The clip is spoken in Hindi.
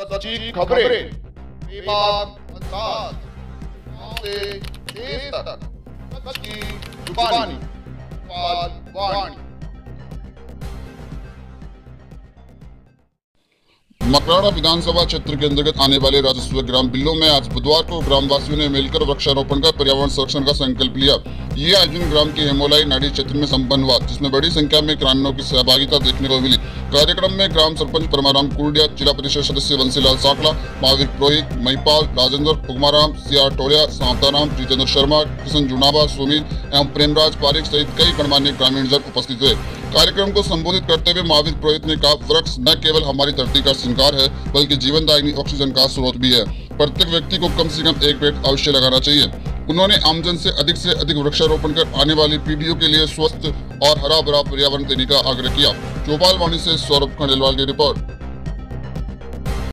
सच्ची खबरें, बेबाक अंदाज, गाँव से देश तक, सच की जुबानी, वाणी। मकराड़ा विधानसभा क्षेत्र के अंतर्गत आने वाले राजस्व ग्राम बिल्लों में आज बुधवार को ग्रामवासियों ने मिलकर वृक्षारोपण कर पर्यावरण संरक्षण का संकल्प लिया। ये आयोजन ग्राम के हेमोलाई नाडी क्षेत्र में संपन्न हुआ, जिसमें बड़ी संख्या में ग्रामीणों की सहभागिता देखने को मिली। कार्यक्रम में ग्राम सरपंच परमाराम कुर्डिया, जिला परिषद सदस्य बंसीलाल साकला, महावीर पुरोहित, महिपाल, राजेंद्र, उगमाराम, सीआर टोलिया, शांताराम, जितेंद्र शर्मा, किशन जुनाबा, सुमित एवं प्रेमराज पारिक सहित कई गणमान्य ग्रामीण जन उपस्थित हुए। कार्यक्रम को संबोधित करते हुए महावीर पुरोहित ने कहा, वृक्ष न केवल हमारी धरती का श्रृंगार है, बल्कि जीवनदायिनी ऑक्सीजन का स्रोत भी है। प्रत्येक व्यक्ति को कम से कम एक पेड़ अवश्य लगाना चाहिए। उन्होंने आमजन से अधिक वृक्षारोपण कर आने वाली पीढ़ियों के लिए स्वस्थ और हरा भरा पर्यावरण देने का आग्रह किया। चौपाल वाणी से सौरभ खंडेलवाल की रिपोर्ट।